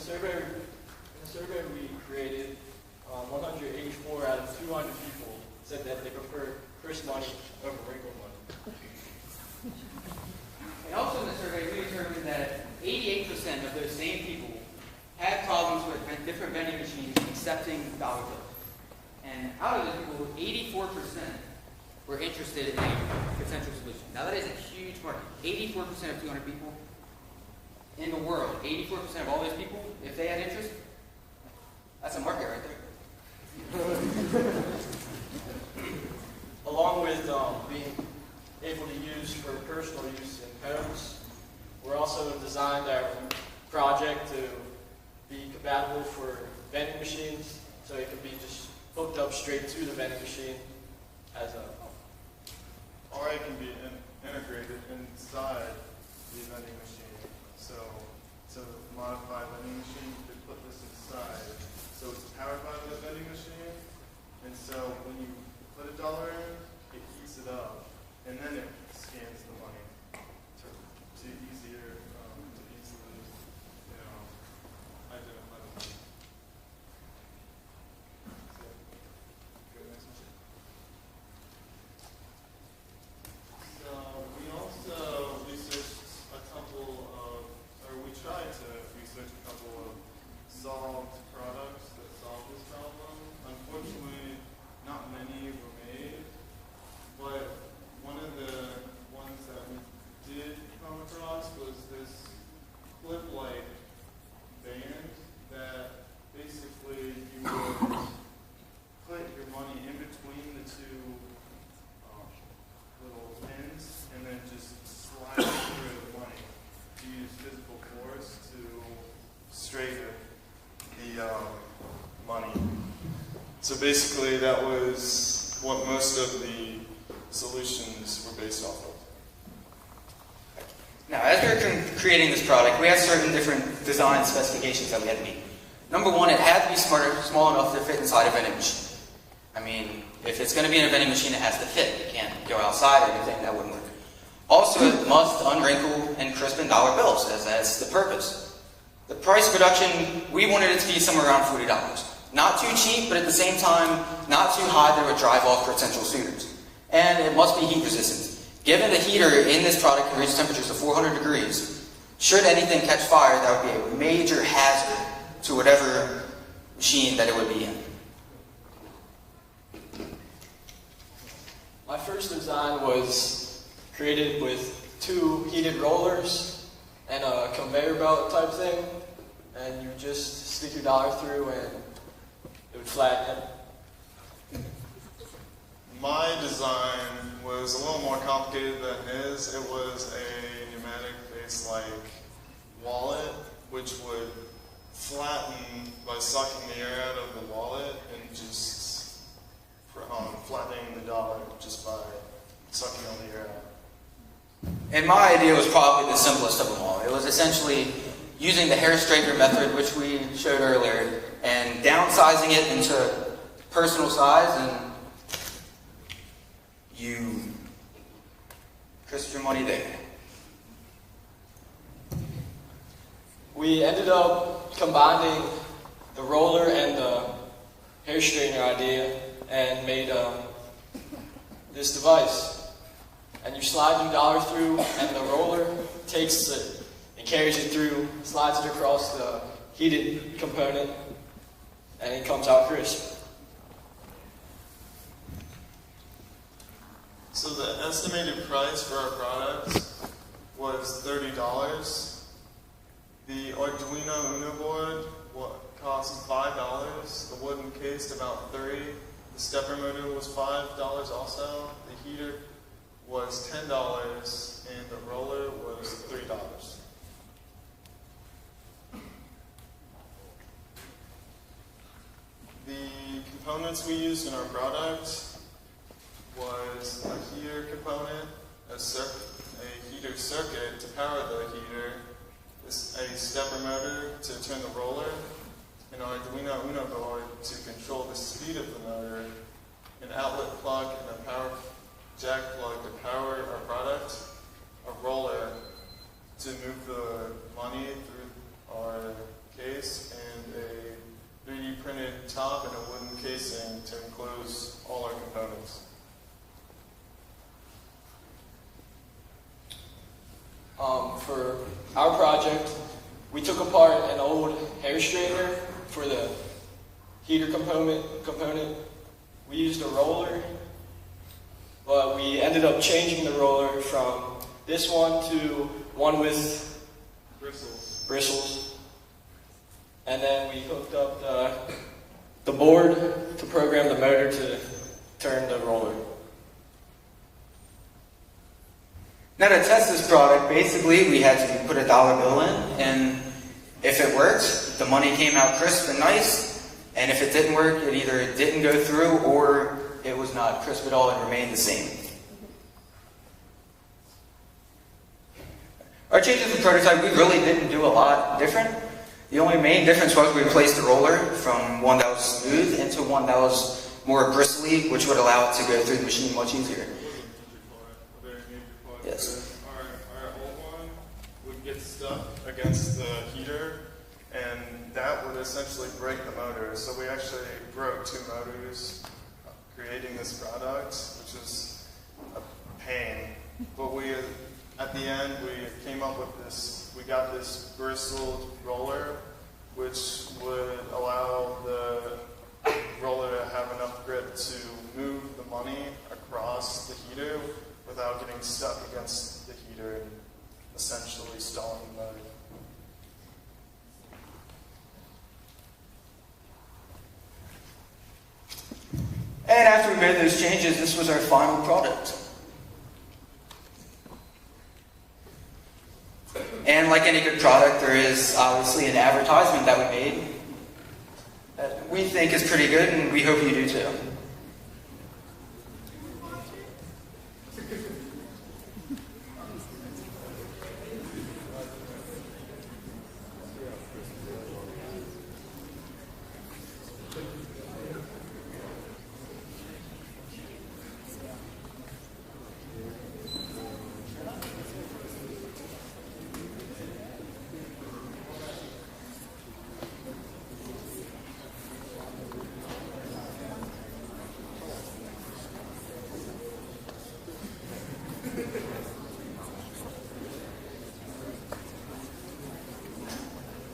the survey we created, 184 out of 200 people said that they prefer crisp money over wrinkled money. And also in the survey, we determined that 88% of those same people had problems with different vending machines accepting dollar bills. And out of those people, 84% were interested in a potential solution. Now that is a huge market. 84% of 200 people in the world, 84% of all those people, if they had interest, that's a market right there. Along with being able to use for personal use in homes, we're also designed our project to be compatible for vending machines, so it can be just hooked up straight to the vending machine as a... Or it can be integrated inside the vending machine. So to modify the vending machine, you could put this inside. So it's powered by the vending machine, and so when you put $1 in, it heats it up, and then it scans the money to easily, identify the money. So we also researched a couple of, or we tried to research a couple of solved products that solve this problem. Unfortunately, not many were made, but one of the ones that we did come across was this clip-like band that basically you would put your money in between the two little pins and then just slide through the money. You use physical force to straighten the money. So basically that was what most of the solutions were based off of. Now, as we were creating this product, we had certain different design specifications that we had to meet. Number one, it had to be small enough to fit inside a vending machine. I mean, if it's going to be in a vending machine, it has to fit. You can't go outside or anything, that wouldn't work. Also, it must unwrinkle and crispen dollar bills, as that's the purpose. The price reduction, we wanted it to be somewhere around $40. Not too cheap, but at the same time, not too high that it would drive off potential suitors. And it must be heat resistant. Given the heater in this product can reach temperatures of 400 degrees, should anything catch fire, that would be a major hazard to whatever machine that it would be in. My first design was created with 2 heated rollers and a conveyor belt type thing, and you just stick your dollar through and it would flatten it. My design was a little more complicated than his. It was a pneumatic-based like wallet, which would flatten by sucking the air out of the wallet and just flattening the dollar just by sucking all the air out. And my idea was probably the simplest of them all. It was essentially using the hair straightener method, which we showed earlier, and downsizing it into personal size, and you crisp your money there. We ended up combining the roller and the hair straightener idea and made this device. And you slide your dollar through, and the roller takes it and carries it through, slides it across the heated component, and it comes out crisp. So the estimated price for our product was $30. The Arduino Uno board cost $5. The wooden case about $3. The stepper motor was $5 also. The heater was $10, and the roller was $3. The components we used in our product was a heater component, a heater circuit to power the heater, a stepper motor to turn the roller, an Arduino Uno board to control the speed of the motor, an outlet plug and a power jack plug to power our product, a roller to move the money through our case, for our project, we took apart an old hair straightener for the heater component. We used a roller, but we ended up changing the roller from this one to one with bristles. And then we hooked up the board to program the motor to turn the roller. Now to test this product, basically we had to put a dollar bill in, and if it worked, the money came out crisp and nice, and if it didn't work, it either didn't go through or it was not crisp at all and remained the same. Our changes in prototype, we really didn't do a lot different. The only main difference was we replaced the roller from one that was smooth into one that was more bristly, which would allow it to go through the machine much easier. Yes. Our old one would get stuck against the heater, and that would essentially break the motor. So we actually broke 2 motors creating this product, which is a pain. But at the end, we came up with this. We got this bristled roller, which would allow the roller to have enough grip to move the money across the heater without getting stuck against the heater and essentially stalling the motor. And after we made those changes, this was our final product. And like any good product, there is obviously an advertisement that we made that we think is pretty good, and we hope you do too.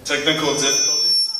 Technical difficulties.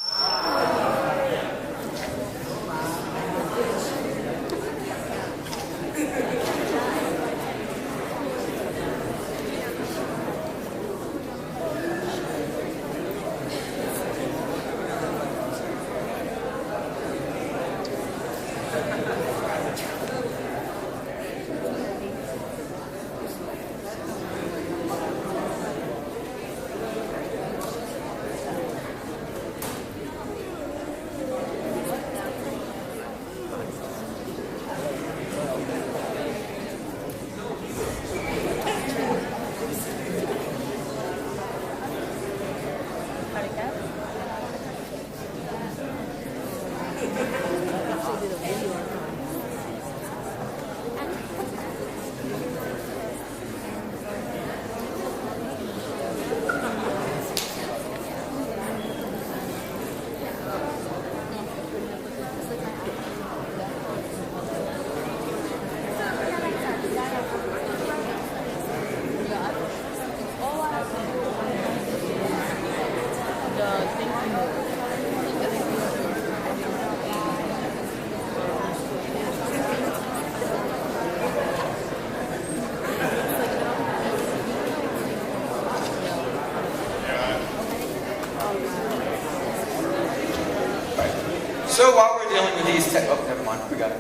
So while we're dealing with these oh, never mind, we got it.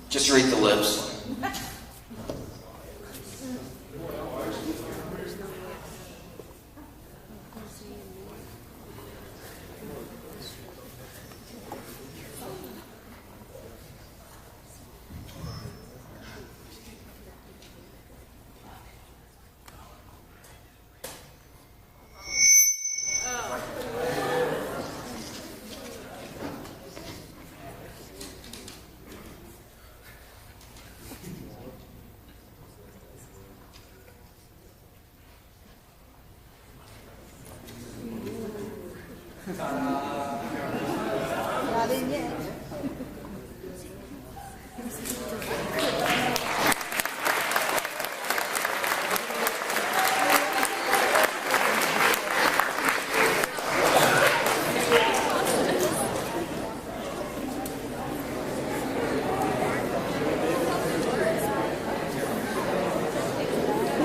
Just read the lips. Not in yet.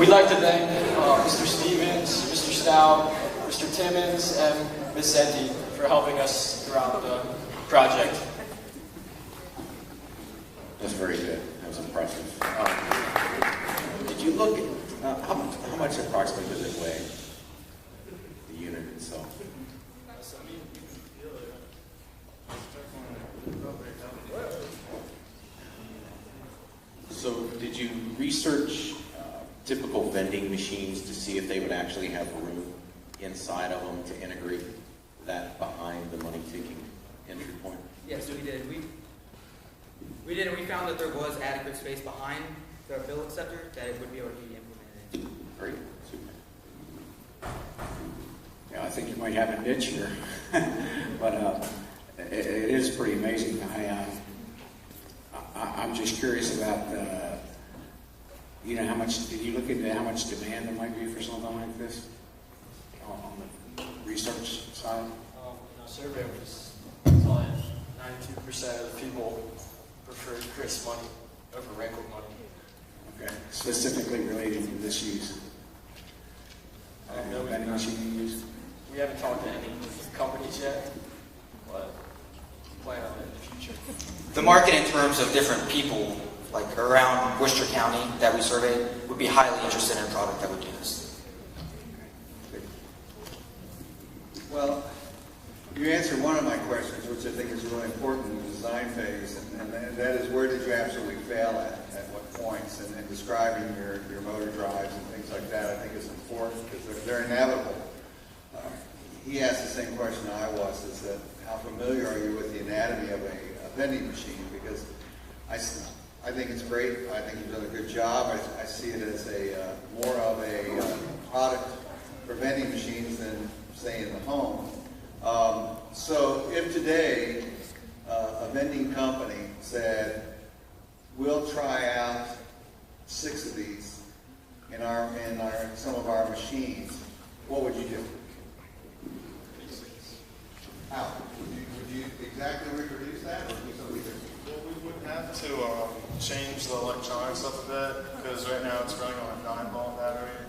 we'd like to thank Mr. Stevens, Mr. Stout, Mr. Timmons, and Ms. Senti for helping us throughout the project. That's very good. That was impressive. Did you look at how much approximately does it weigh? The unit itself. So, did you research typical vending machines to see if they would actually have room inside of them to integrate that behind the money-taking entry point? Yes, we did. We did, and we found that there was adequate space behind the bill acceptor that it would be able to be implemented in. Great, super. Yeah, I think you might have a niche here, but it is pretty amazing. I'm just curious about how much, did you look into how much demand there might be for something like this on the research side? In our survey, was telling 92% of the people prefer crisp money over wrinkled money. Okay, specifically related to this use. Vending machine use? We haven't talked to any companies yet, but plan on it in the future. The market in terms of different people, like around Worcester County that we surveyed, would be highly interested in a product that would do this. Well, you answered one of my questions, which I think is really important in the design phase, and that is where did you absolutely fail at what points, and describing your motor drives and things like that I think is important because they're inevitable. He asked the same question I was, is that how familiar are you with the anatomy of a vending machine? Because I think it's great. I think you've done a good job. I see it as more of a product for vending machines than, say, in the home. So if today a vending company said, we'll try out 6 of these in some of our machines, what would you do? How? Would you exactly reproduce that, or do something different? Well, we would have to change the electronics up a bit, because right now it's running on a 9-volt battery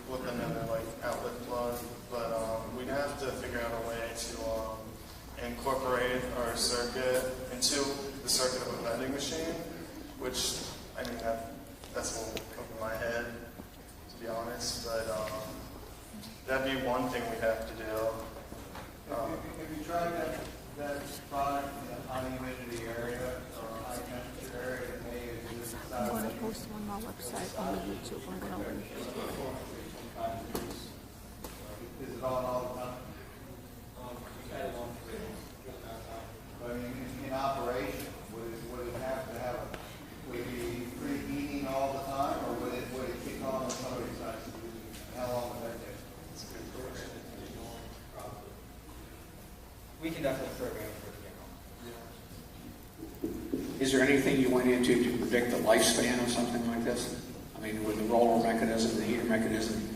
with another outlet plug. But we'd have to figure out a way to incorporate our circuit into the circuit of a vending machine, which, I mean, that's what will come to my head, to be honest. But that'd be one thing we'd have to do. Have you tried that product in a high humidity area or high temperature area that may exist I'm inside going to post on my website on the YouTube. I'm going to link it. Is it on all the time? But in operation, would it have to would it be preheating all the time, or would it kick on when somebody decides to use it? How long would that take? We can definitely program for the Is there anything you went into to predict the lifespan of something like this? I mean, with the roller mechanism, the heater mechanism?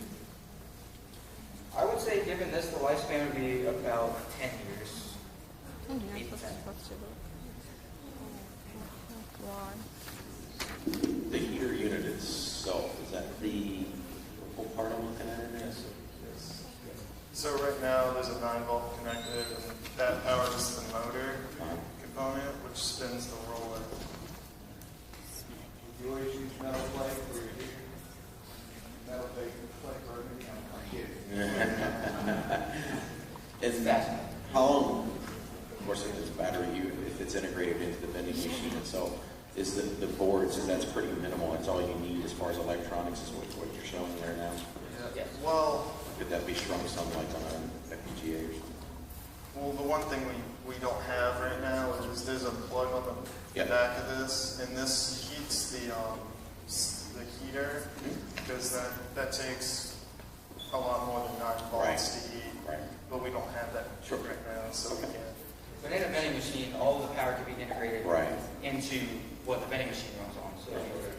I would say, given this, the lifespan would be about 10 years. 10 years, that's possible. Why? The heater unit itself, is that the purple part I'm looking at in there? Yes. So right now there's a 9-volt connected, and that powers the motor component, which spins the roller. You always use metal plate for your heater? Metal plate for everything? I'm kidding. Is that how long? Of course, if it's battery, if it's integrated into the vending machine itself, is the boards, and that's pretty minimal. That's all you need as far as electronics is what you're showing there now. Yes. Well, Could that be shrunk some like on an FPGA or something? well, the one thing we don't have right now is there's a plug on the back of this, and this heats the heater, because that takes a lot more than 9 volts to heat. Right. But we don't have that right now, so we can't. But in a vending machine, all of the power can be integrated Right. into what the vending machine runs on. So if you were to